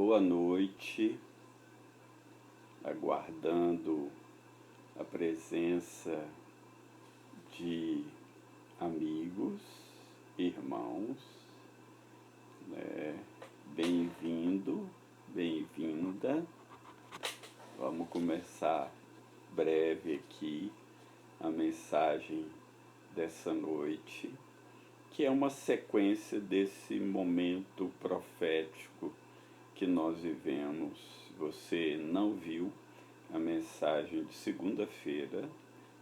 Boa noite, aguardando a presença de amigos, irmãos, né? Bem-vindo, bem-vinda. Vamos começar breve aqui a mensagem dessa noite, que é uma sequência desse momento profético que nós vivemos. Se você não viu a mensagem de segunda-feira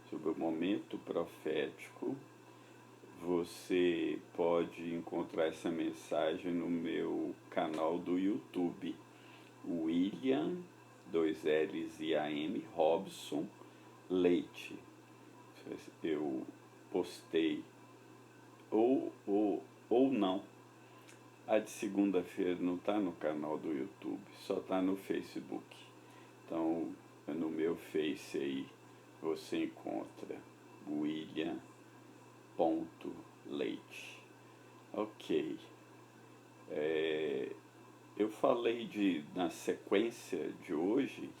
sobre o momento profético, você pode encontrar essa mensagem no meu canal do YouTube, William, 2Ls e AM, Robson Leite. Eu postei, ou não. A de segunda-feira não está no canal do YouTube, só está no Facebook. Então, no meu Face aí, você encontra William.Leite. Ok. Eu falei na sequência de hoje,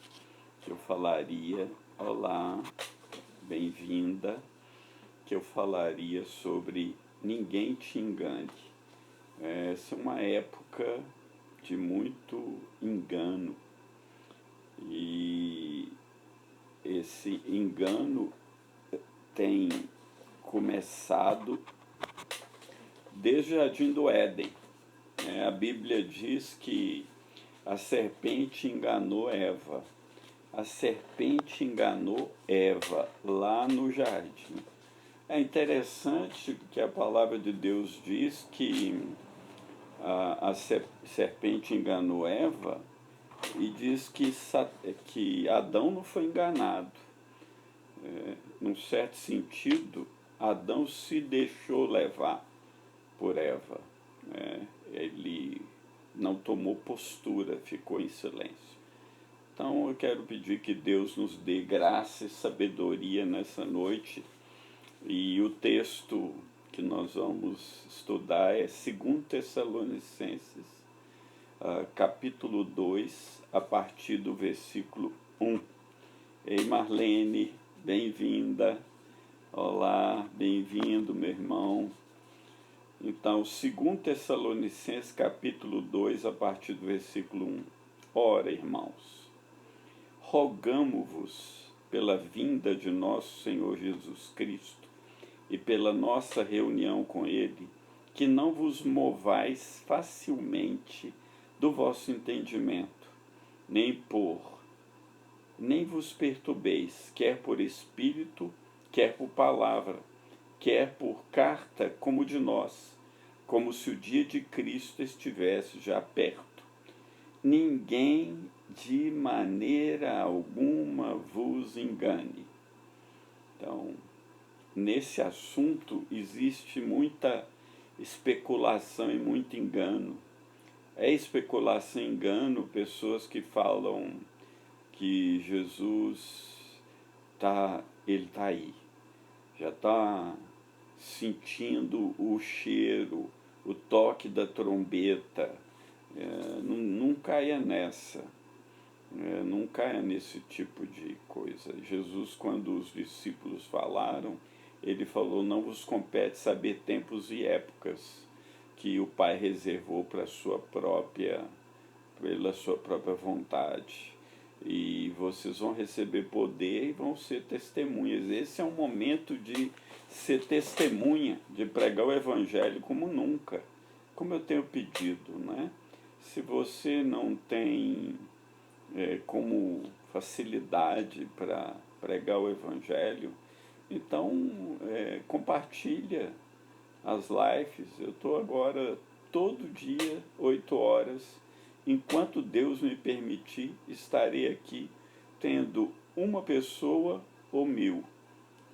que eu falaria, olá, bem-vinda, que eu falaria sobre Ninguém Te Engane. Essa é uma época de muito engano, e esse engano tem começado desde o Jardim do Éden. A Bíblia diz que a serpente enganou Eva. A serpente enganou Eva lá no jardim. É interessante que a palavra de Deus diz que a serpente enganou Eva, e diz que Adão não foi enganado. Num certo sentido, Adão se deixou levar por Eva. Ele não tomou postura, ficou em silêncio. Então eu quero pedir que Deus nos dê graça e sabedoria nessa noite. E o texto que nós vamos estudar é 2 Tessalonicenses, capítulo 2, a partir do versículo 1. Ei, Marlene, bem-vinda. Olá, bem-vindo, meu irmão. Então, 2 Tessalonicenses, capítulo 2, a partir do versículo 1. Ora, irmãos, rogamo-vos pela vinda de nosso Senhor Jesus Cristo e pela nossa reunião com Ele, que não vos movais facilmente do vosso entendimento, nem vos perturbeis, quer por espírito, quer por palavra, quer por carta como de nós, como se o dia de Cristo estivesse já perto. Ninguém de maneira alguma vos engane. Então, nesse assunto existe muita especulação e muito engano. É especulação e engano pessoas que falam que Jesus ele está aí, já está sentindo o cheiro, o toque da trombeta. Não caia nessa. Não caia nesse tipo de coisa. Jesus, quando os discípulos falaram, ele falou: não vos compete saber tempos e épocas que o Pai reservou pela sua própria vontade. E vocês vão receber poder e vão ser testemunhas. Esse é um momento de ser testemunha, de pregar o Evangelho como nunca, como eu tenho pedido, né? Se você não tem como facilidade para pregar o Evangelho, então compartilha as lives. Eu estou agora todo dia, 8 horas, enquanto Deus me permitir, estarei aqui, tendo uma pessoa ou 1000.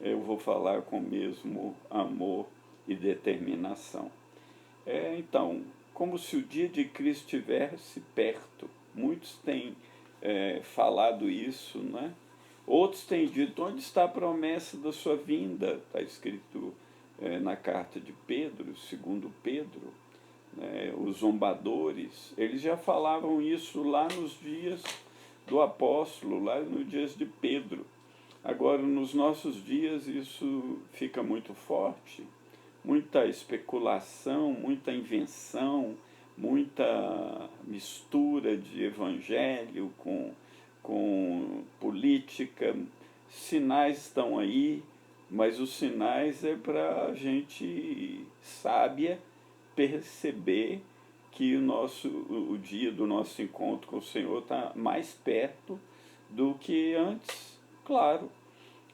Eu vou falar com o mesmo amor e determinação. Então, como se o dia de Cristo estivesse perto. Muitos têm falado isso, né? Outros têm dito: onde está a promessa da sua vinda? Está escrito na carta de Pedro, segundo Pedro, né? os zombadores, eles já falavam isso lá nos dias do apóstolo, lá nos dias de Pedro. Agora, nos nossos dias, isso fica muito forte, muita especulação, muita invenção, muita mistura de evangelho com política. Sinais estão aí, mas os sinais é para a gente sábia perceber que o dia do nosso encontro com o Senhor está mais perto do que antes. Claro,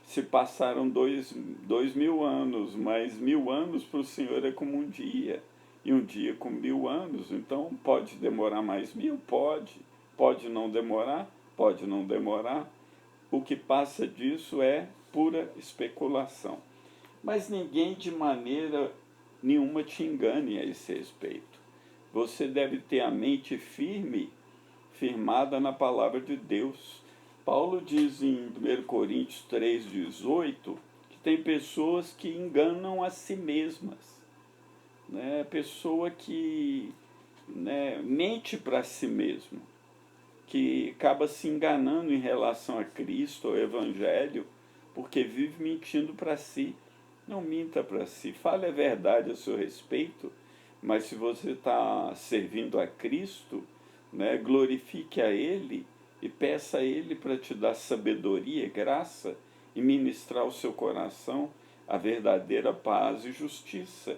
se passaram 2.000 anos, mas 1.000 anos para o Senhor é como um dia, e um dia com 1.000 anos. Então pode demorar mais 1.000? Pode não demorar? Pode não demorar. O que passa disso é pura especulação. Mas ninguém de maneira nenhuma te engane a esse respeito. Você deve ter a mente firmada na palavra de Deus. Paulo diz em 1 Coríntios 3,18 que tem pessoas que enganam a si mesmas. Né? Pessoa que mente para si mesmo, que acaba se enganando em relação a Cristo, ao Evangelho, porque vive mentindo para si. Não minta para si, fale a verdade a seu respeito, mas se você está servindo a Cristo, glorifique a Ele e peça a Ele para te dar sabedoria, graça e ministrar ao seu coração a verdadeira paz e justiça.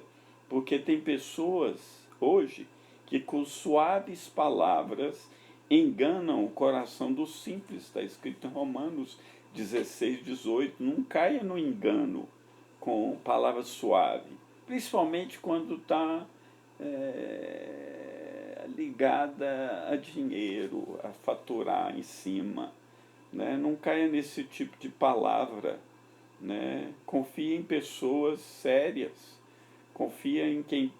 Porque tem pessoas hoje que com suaves palavras enganam o coração dos simples. Está escrito em Romanos 16:18. Não caia no engano com palavra suave, principalmente quando está ligada a dinheiro, a faturar em cima. Não caia nesse tipo de palavra. Confie em pessoas sérias, confia em quem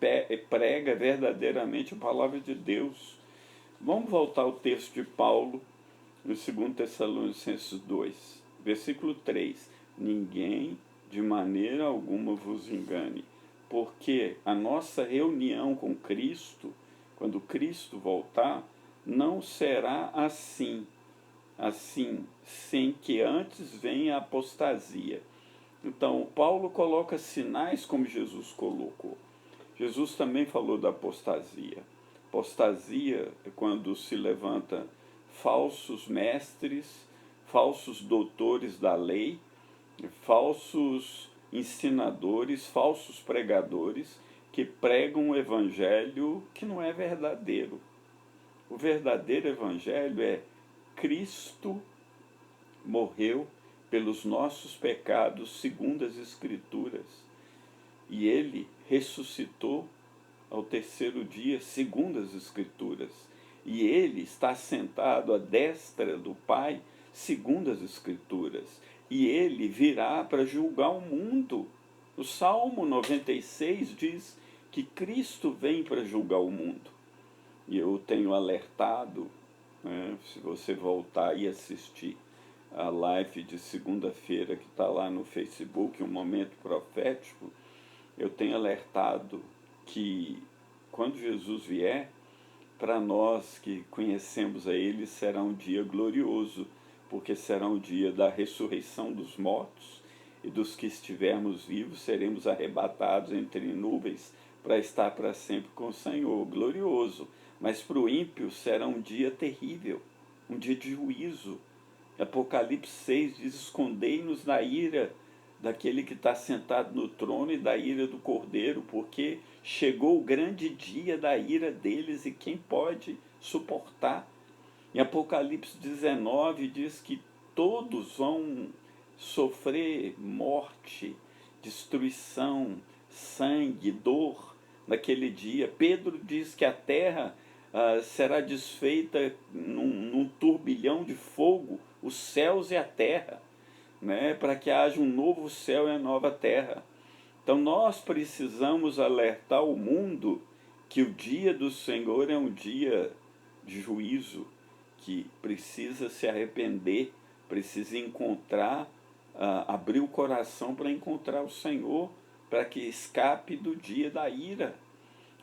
prega verdadeiramente a palavra de Deus. Vamos voltar ao texto de Paulo, no 2 Tessalonicenses 2, versículo 3. Ninguém de maneira alguma vos engane, porque a nossa reunião com Cristo, quando Cristo voltar, não será assim, sem que antes venha a apostasia. Então, Paulo coloca sinais como Jesus colocou. Jesus também falou da apostasia. Apostasia é quando se levanta falsos mestres, falsos doutores da lei, falsos ensinadores, falsos pregadores que pregam um evangelho que não é verdadeiro. O verdadeiro evangelho é Cristo morreu pelos nossos pecados segundo as Escrituras, e Ele ressuscitou ao terceiro dia segundo as Escrituras, e Ele está sentado à destra do Pai segundo as Escrituras, e Ele virá para julgar o mundo. O Salmo 96 diz que Cristo vem para julgar o mundo. E eu tenho alertado, se você voltar e assistir a live de segunda-feira que está lá no Facebook, um momento profético, eu tenho alertado que quando Jesus vier, para nós que conhecemos a Ele, será um dia glorioso, porque será um dia da ressurreição dos mortos, e dos que estivermos vivos seremos arrebatados entre nuvens para estar para sempre com o Senhor, glorioso. Mas para o ímpio será um dia terrível, um dia de juízo. Apocalipse 6 diz: escondei-nos da ira daquele que está sentado no trono e da ira do Cordeiro, porque chegou o grande dia da ira deles, e quem pode suportar? Em Apocalipse 19 diz que todos vão sofrer morte, destruição, sangue, dor naquele dia. Pedro diz que a terra será desfeita num turbilhão de fogo, os céus e a terra, para que haja um novo céu e a nova terra. Então nós precisamos alertar o mundo que o dia do Senhor é um dia de juízo, que precisa se arrepender, precisa encontrar, abrir o coração para encontrar o Senhor, para que escape do dia da ira.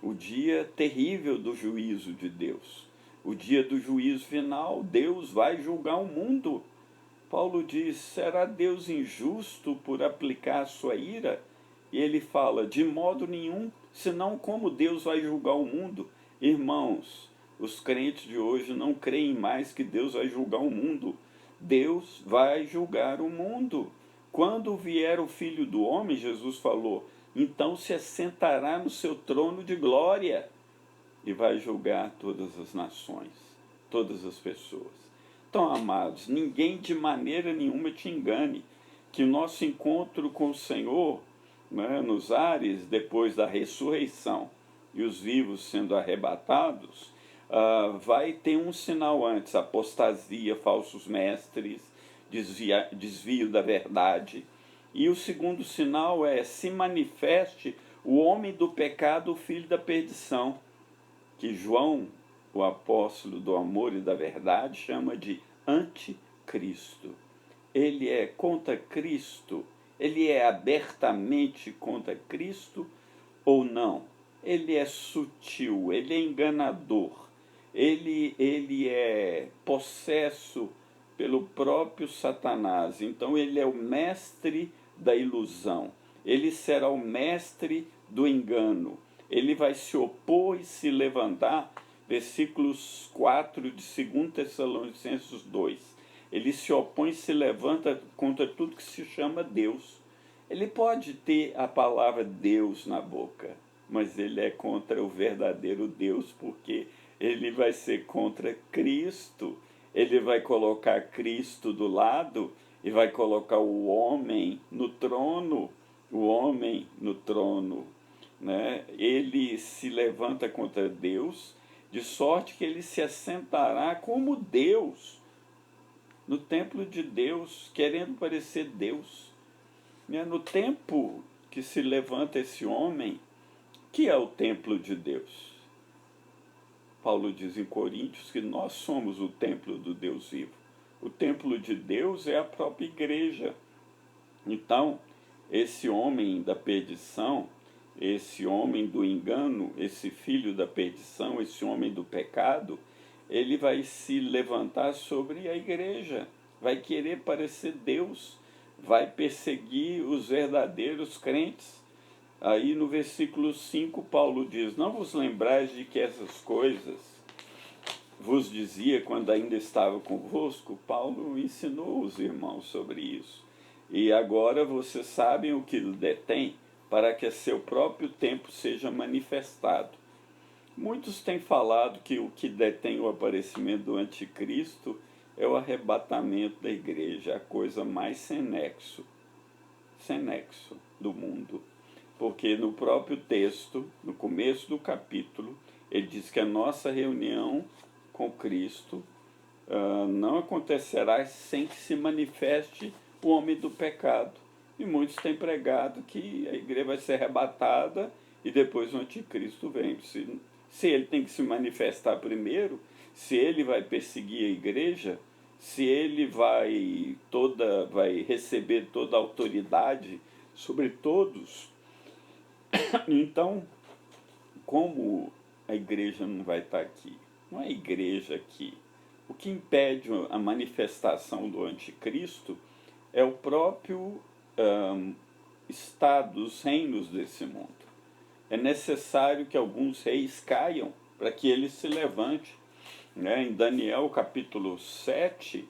o dia terrível do juízo de Deus, o dia do juízo final. Deus vai julgar o mundo. Paulo diz: será Deus injusto por aplicar a sua ira? E ele fala: de modo nenhum, senão como Deus vai julgar o mundo. Irmãos, os crentes de hoje não creem mais que Deus vai julgar o mundo. Deus vai julgar o mundo. Quando vier o Filho do Homem, Jesus falou, então se assentará no seu trono de glória e vai julgar todas as nações, todas as pessoas. Então, amados, ninguém de maneira nenhuma te engane, que o nosso encontro com o Senhor, né, nos ares, depois da ressurreição e os vivos sendo arrebatados, vai ter um sinal antes: apostasia, falsos mestres, desvio da verdade. E o segundo sinal é: se manifeste o homem do pecado, o filho da perdição, que João, o apóstolo do amor e da verdade, chama de anticristo. Ele é contra Cristo? Ele é abertamente contra Cristo ou não? Ele é sutil, ele é enganador, ele é possesso pelo próprio Satanás. Então ele é o mestre da ilusão, ele será o mestre do engano. Ele vai se opor e se levantar, versículos 4 de 2 Tessalonicenses 2. Ele se opõe e se levanta contra tudo que se chama Deus. Ele pode ter a palavra Deus na boca, mas ele é contra o verdadeiro Deus, porque ele vai ser contra Cristo. Ele vai colocar Cristo do lado e vai colocar o homem no trono, o homem no trono, né? Ele se levanta contra Deus, de sorte que ele se assentará como Deus no templo de Deus, querendo parecer Deus. No tempo que se levanta esse homem, que é o templo de Deus. Paulo diz em Coríntios que nós somos o templo do Deus vivo. O templo de Deus é a própria igreja. Então, esse homem da perdição, esse homem do engano, esse filho da perdição, esse homem do pecado, ele vai se levantar sobre a igreja, vai querer parecer Deus, vai perseguir os verdadeiros crentes. Aí no versículo 5 Paulo diz: não vos lembrais de que essas coisas vos dizia quando ainda estava convosco? Paulo ensinou os irmãos sobre isso. E agora vocês sabem o que o detém, para que a seu próprio tempo seja manifestado. Muitos têm falado que o que detém o aparecimento do anticristo é o arrebatamento da igreja, a coisa mais sem nexo do mundo. Porque no próprio texto, no começo do capítulo, ele diz que a nossa reunião com Cristo não acontecerá sem que se manifeste o homem do pecado. E muitos têm pregado que a igreja vai ser arrebatada e depois o anticristo vem. Se ele tem que se manifestar primeiro, se ele vai perseguir a igreja, se ele vai receber toda a autoridade sobre todos, então, como a igreja não vai estar aqui? Não é a igreja aqui. O que impede a manifestação do anticristo é o próprio estado, os reinos desse mundo. É necessário que alguns reis caiam para que ele se levante. Né? Em Daniel capítulo 7,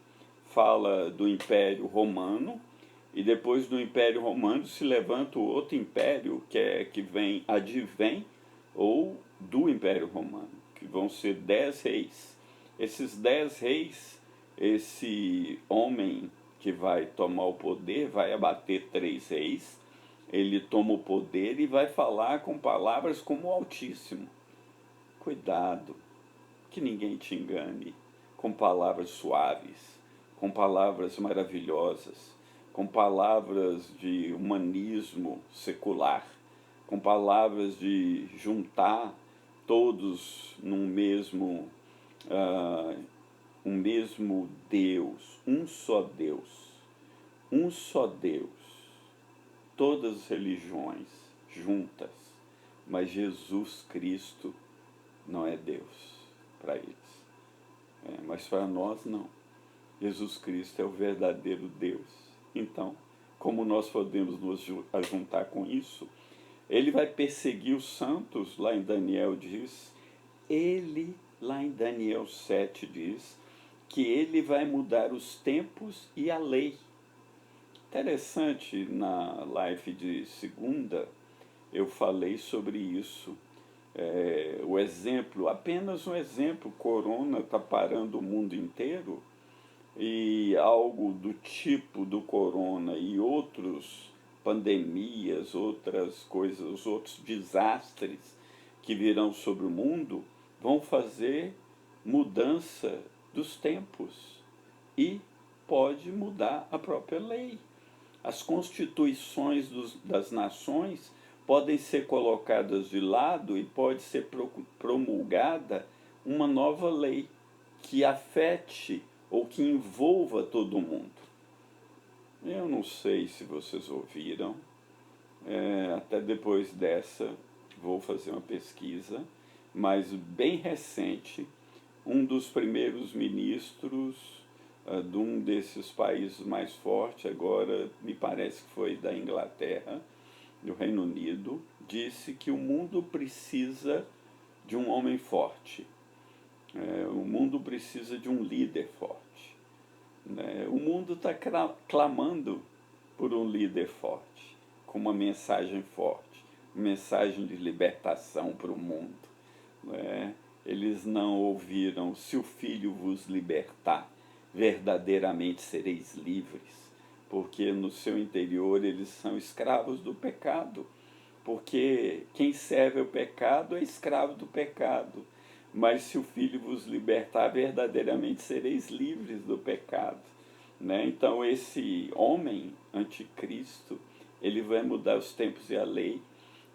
fala do Império Romano, e depois do Império Romano se levanta o outro império que advém, ou do Império Romano, que vão ser 10 reis. Esses 10 reis, esse homem que vai tomar o poder, vai abater 3 reis, ele toma o poder e vai falar com palavras como o Altíssimo. Cuidado, que ninguém te engane com palavras suaves, com palavras maravilhosas, com palavras de humanismo secular, com palavras de juntar todos num mesmo, um mesmo Deus, um só Deus, todas as religiões juntas, mas Jesus Cristo não é Deus para eles. Mas para nós não. Jesus Cristo é o verdadeiro Deus. Então, como nós podemos nos juntar com isso? Ele vai perseguir os santos, lá em Daniel diz, lá em Daniel 7 diz, que ele vai mudar os tempos e a lei. Interessante, na live de segunda, eu falei sobre isso. O exemplo, apenas um exemplo, corona está parando o mundo inteiro, e algo do tipo do corona e outros pandemias, outras coisas, outros desastres que virão sobre o mundo, vão fazer mudança dos tempos e pode mudar a própria lei. As constituições das nações podem ser colocadas de lado e pode ser promulgada uma nova lei que afete ou que envolva todo mundo. Eu não sei se vocês ouviram, até depois dessa vou fazer uma pesquisa, mas bem recente, um dos primeiros ministros de um desses países mais fortes, agora me parece que foi da Inglaterra, do Reino Unido, disse que o mundo precisa de um homem forte. O mundo precisa de um líder forte. O mundo está clamando por um líder forte, com uma mensagem forte, uma mensagem de libertação para o mundo. Eles não ouviram: se o Filho vos libertar, verdadeiramente sereis livres, porque no seu interior eles são escravos do pecado, porque quem serve ao pecado é escravo do pecado. Mas se o Filho vos libertar, verdadeiramente sereis livres do pecado. Então esse homem anticristo, ele vai mudar os tempos e a lei,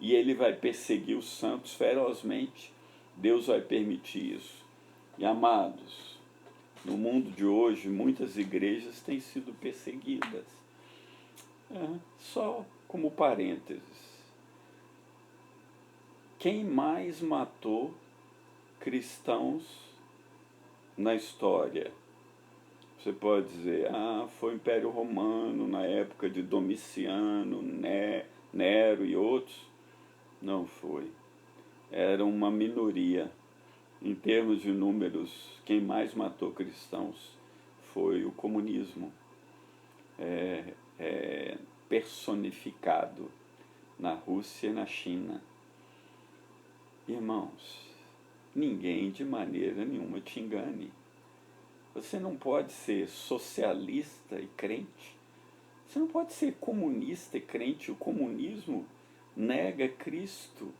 e ele vai perseguir os santos ferozmente. Deus vai permitir isso. E amados, no mundo de hoje, muitas igrejas têm sido perseguidas. Só como parênteses, quem mais matou cristãos na história? Você pode dizer, foi o Império Romano, na época de Domiciano, Nero e outros. Não foi. Era uma minoria. Em termos de números, quem mais matou cristãos foi o comunismo, personificado na Rússia e na China. Irmãos, ninguém de maneira nenhuma te engane. Você não pode ser socialista e crente. Você não pode ser comunista e crente. O comunismo nega Cristo,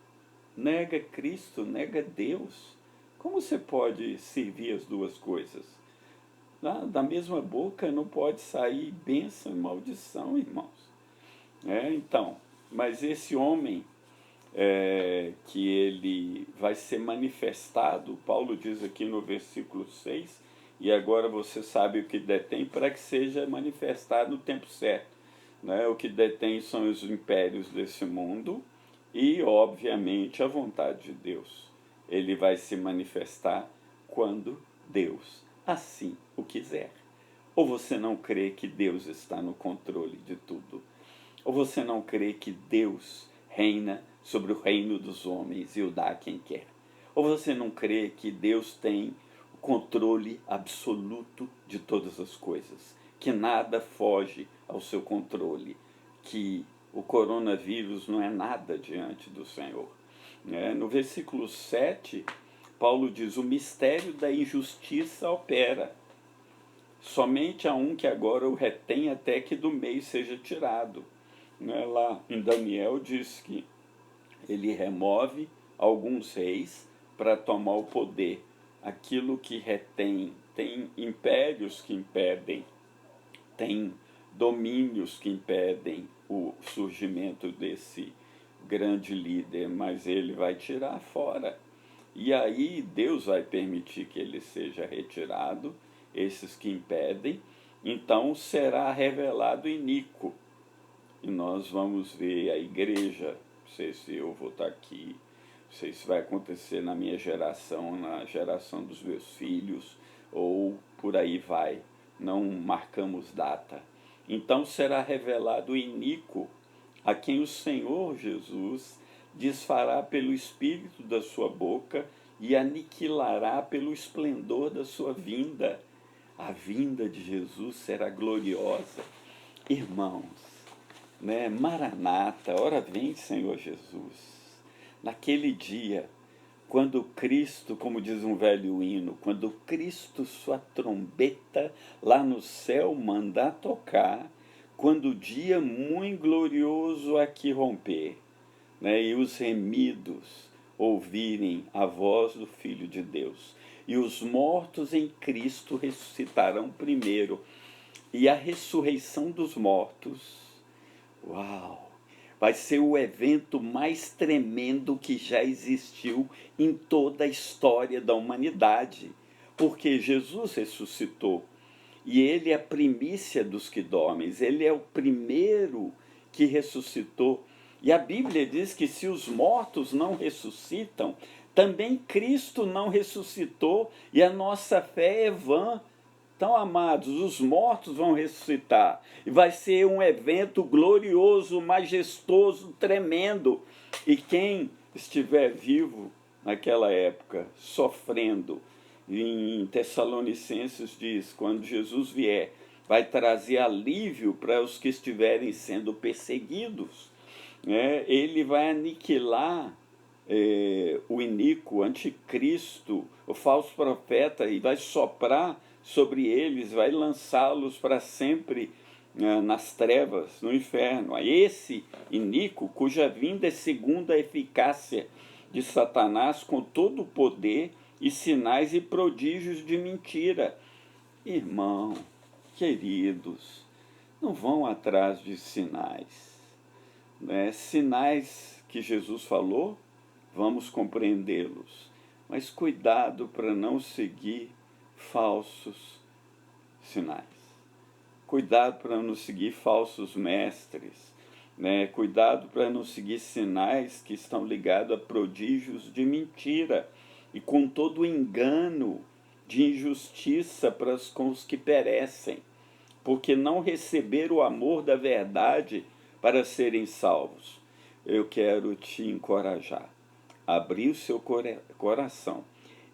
nega Deus. Como você pode servir as duas coisas? Da mesma boca não pode sair bênção e maldição, irmãos. Então, mas esse homem, que ele vai ser manifestado, Paulo diz aqui no versículo 6, e agora você sabe o que detém, para que seja manifestado no tempo certo. O que detém são os impérios desse mundo e, obviamente, a vontade de Deus. Ele vai se manifestar quando Deus assim o quiser. Ou você não crê que Deus está no controle de tudo? Ou você não crê que Deus reina sobre o reino dos homens e o dá a quem quer? Ou você não crê que Deus tem o controle absoluto de todas as coisas, que nada foge ao seu controle, que o coronavírus não é nada diante do Senhor? No versículo 7, Paulo diz: o mistério da injustiça opera. Somente há um que agora o retém até que do meio seja tirado. Lá em Daniel diz que ele remove alguns reis para tomar o poder. Aquilo que retém, tem impérios que impedem, tem domínios que impedem o surgimento desse grande líder, mas ele vai tirar fora. E aí Deus vai permitir que ele seja retirado, esses que impedem, então será revelado iníquo. E nós vamos ver a igreja, não sei se eu vou estar aqui Não sei se vai acontecer na minha geração, na geração dos meus filhos, ou por aí vai. Não marcamos data. Então será revelado o iníquo, a quem o Senhor Jesus desfará pelo espírito da sua boca e aniquilará pelo esplendor da sua vinda. A vinda de Jesus será gloriosa. Irmãos, né? Maranata, ora vem, Senhor Jesus. Naquele dia, quando Cristo, como diz um velho hino, quando Cristo sua trombeta lá no céu mandar tocar, quando o dia muito glorioso aqui romper, né, e os remidos ouvirem a voz do Filho de Deus, e os mortos em Cristo ressuscitarão primeiro, e a ressurreição dos mortos, uau! Vai ser o evento mais tremendo que já existiu em toda a história da humanidade, porque Jesus ressuscitou e ele é a primícia dos que dormem, ele é o primeiro que ressuscitou. E a Bíblia diz que se os mortos não ressuscitam, também Cristo não ressuscitou e a nossa fé é vã. Então, amados, os mortos vão ressuscitar. E vai ser um evento glorioso, majestoso, tremendo. E quem estiver vivo naquela época, sofrendo, em Tessalonicenses diz, quando Jesus vier, vai trazer alívio para os que estiverem sendo perseguidos. Né? Ele vai aniquilar o iníquo, o anticristo, o falso profeta, e vai soprar sobre eles, vai lançá-los para sempre nas trevas, no inferno. A esse iníquo, cuja vinda é segundo a eficácia de Satanás, com todo o poder e sinais e prodígios de mentira. Irmão, queridos, não vão atrás de sinais. Né? Sinais que Jesus falou, vamos compreendê-los. Mas cuidado para não seguir falsos sinais. Cuidado para não seguir falsos mestres. Né? Cuidado para não seguir sinais que estão ligados a prodígios de mentira e com todo o engano de injustiça com os que perecem, porque não receberam o amor da verdade para serem salvos. Eu quero te encorajar a abrir o seu coração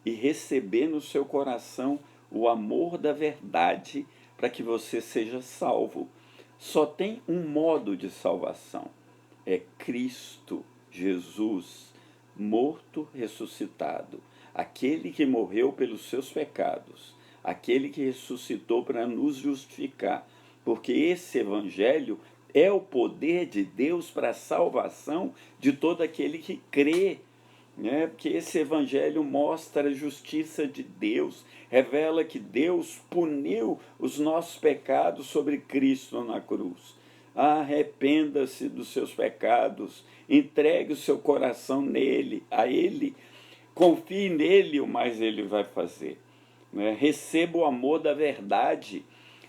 e receber no seu coração o amor da verdade para que você seja salvo. Só tem um modo de salvação, é Cristo Jesus, morto, ressuscitado, aquele que morreu pelos seus pecados, aquele que ressuscitou para nos justificar, porque esse evangelho é o poder de Deus para a salvação de todo aquele que crê. Né? Porque esse evangelho mostra a justiça de Deus, revela que Deus puniu os nossos pecados sobre Cristo na cruz. Arrependa-se dos seus pecados, entregue o seu coração nele, a ele, confie nele, o mais ele vai fazer. Né? Receba o amor da verdade.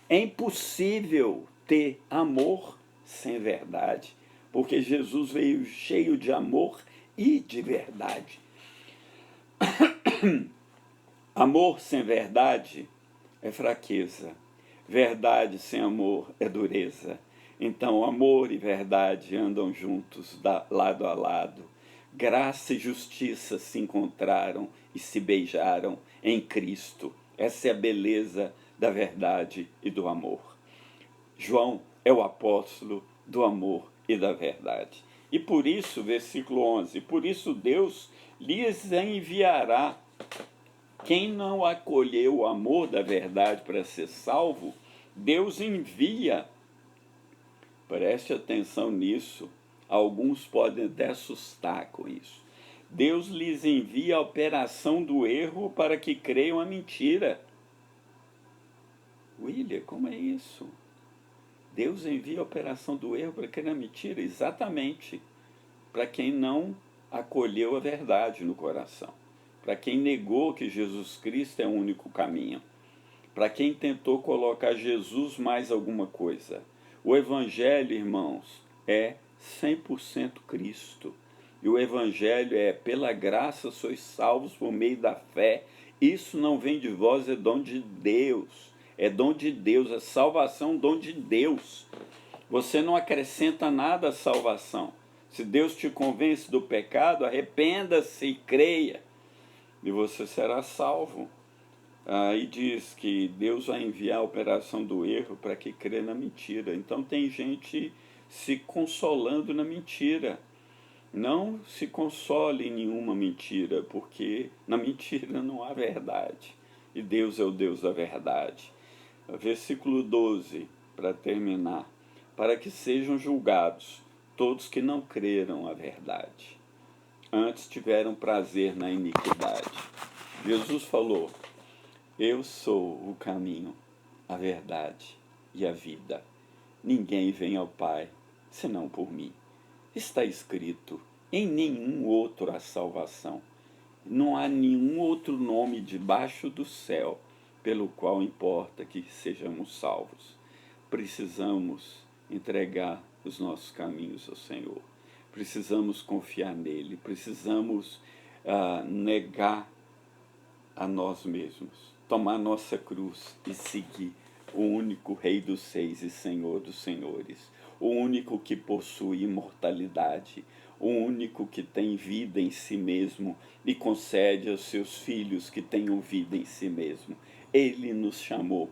É impossível ter amor sem verdade, porque Jesus veio cheio de amor e de verdade. Amor sem verdade é fraqueza. Verdade sem amor é dureza. Então, amor e verdade andam juntos, lado a lado. Graça e justiça se encontraram e se beijaram em Cristo. Essa é a beleza da verdade e do amor. João é o apóstolo do amor e da verdade. E por isso, versículo 11, por isso Deus lhes enviará. Quem não acolheu o amor da verdade para ser salvo, Deus envia. Preste atenção nisso. Alguns podem até assustar com isso. Deus lhes envia a operação do erro para que creiam a mentira. William, como é isso? Deus envia a operação do erro para crer na mentira? Exatamente. Para quem não acolheu a verdade no coração. Para quem negou que Jesus Cristo é o único caminho. Para quem tentou colocar Jesus mais alguma coisa. O Evangelho, irmãos, é 100% Cristo. E o evangelho é: pela graça sois salvos por meio da fé. Isso não vem de vós, é dom de Deus. É dom de Deus, a salvação, dom de Deus. Você não acrescenta nada à salvação. Se Deus te convence do pecado, arrependa-se e creia, e você será salvo. Aí diz que Deus vai enviar a operação do erro para que crê na mentira. Então tem gente se consolando na mentira. Não se console em nenhuma mentira, porque na mentira não há verdade. E Deus é o Deus da verdade. Versículo 12, para terminar. Para que sejam julgados todos que não creram a verdade, antes tiveram prazer na iniquidade. Jesus falou: eu sou o caminho, a verdade e a vida. Ninguém vem ao Pai senão por mim. Está escrito: em nenhum outro há salvação. Não há nenhum outro nome debaixo do céu pelo qual importa que sejamos salvos. Precisamos entregar os nossos caminhos ao Senhor. Precisamos confiar nele. Precisamos negar a nós mesmos, tomar nossa cruz e seguir o único Rei dos Seis e Senhor dos Senhores, o único que possui imortalidade, o único que tem vida em si mesmo e concede aos seus filhos que tenham vida em si mesmo. Ele nos chamou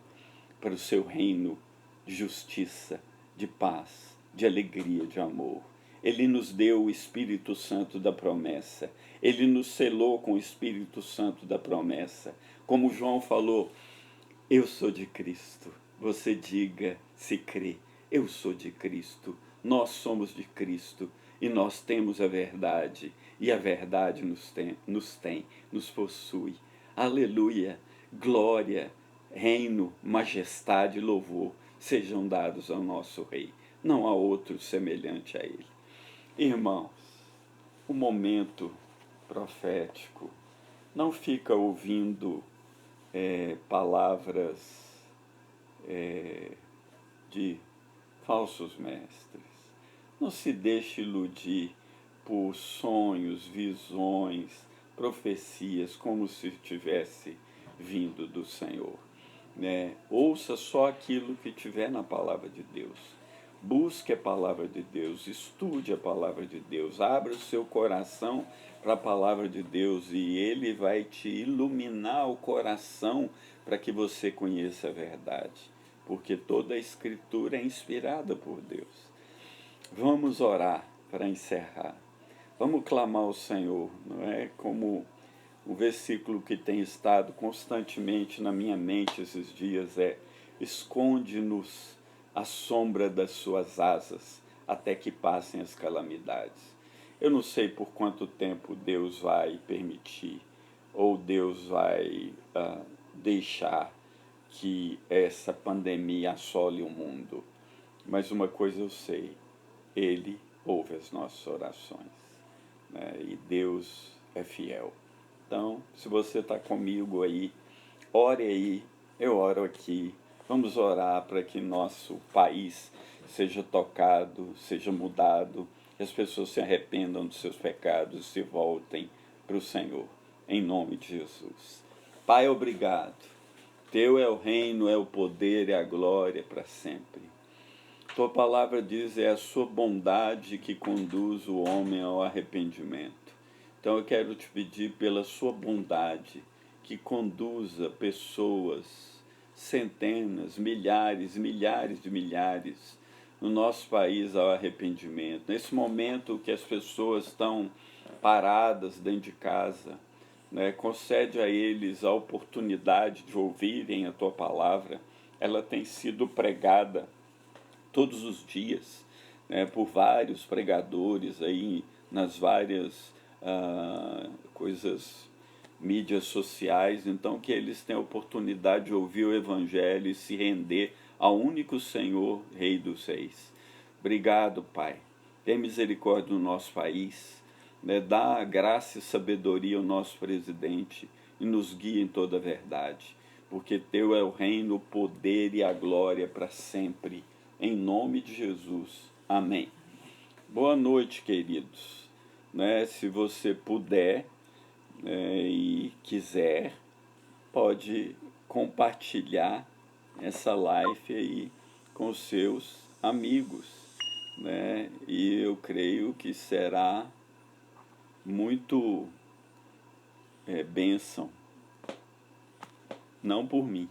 para o seu reino de justiça, de paz, de alegria, de amor. Ele nos deu o Espírito Santo da promessa. Ele nos selou com o Espírito Santo da promessa. Como João falou: eu sou de Cristo. Você diga, se crê, eu sou de Cristo. Nós somos de Cristo e nós temos a verdade. E a verdade nos possui. Aleluia, glória, reino, majestade e louvor sejam dados ao nosso Rei. Não há outro semelhante a ele. Irmãos, o momento profético não fica ouvindo palavras de falsos mestres. Não se deixe iludir por sonhos, visões, profecias, como se tivesse vindo do Senhor. Ouça só aquilo que tiver na palavra de Deus. Busque a palavra de Deus, estude a palavra de Deus, abra o seu coração para a palavra de Deus e Ele vai te iluminar o coração para que você conheça a verdade, porque toda a Escritura é inspirada por Deus. Vamos orar para encerrar. Vamos clamar ao Senhor, não é? Como o versículo que tem estado constantemente na minha mente esses dias é: esconde-nos à sombra das suas asas, até que passem as calamidades. Eu não sei por quanto tempo Deus vai permitir, ou Deus vai deixar que essa pandemia assole o mundo. Mas uma coisa eu sei: Ele ouve as nossas orações, né? E Deus é fiel. Então, se você está comigo aí, ore aí, eu oro aqui. Vamos orar para que nosso país seja tocado, seja mudado, que as pessoas se arrependam dos seus pecados e se voltem para o Senhor, em nome de Jesus. Pai, obrigado. Teu é o reino, é o poder e a glória para sempre. Tua palavra diz: é a sua bondade que conduz o homem ao arrependimento. Então eu quero te pedir pela sua bondade que conduza pessoas, centenas, milhares de milhares, no nosso país ao arrependimento. Nesse momento que as pessoas estão paradas dentro de casa, né, concede a eles a oportunidade de ouvirem a tua palavra. Ela tem sido pregada todos os dias, né, por vários pregadores aí nas várias mídias sociais. Então que eles tenham a oportunidade de ouvir o Evangelho e se render ao único Senhor, Rei dos Reis. Obrigado, Pai. Tem misericórdia do nosso país, né? Dá graça e sabedoria ao nosso presidente e nos guia em toda a verdade, porque Teu é o reino, o poder e a glória para sempre. Em nome de Jesus. Amém. Boa noite, queridos. né? Se você puder, e quiser, pode compartilhar essa live aí com seus amigos, né? E eu creio que será muito bênção, não por mim.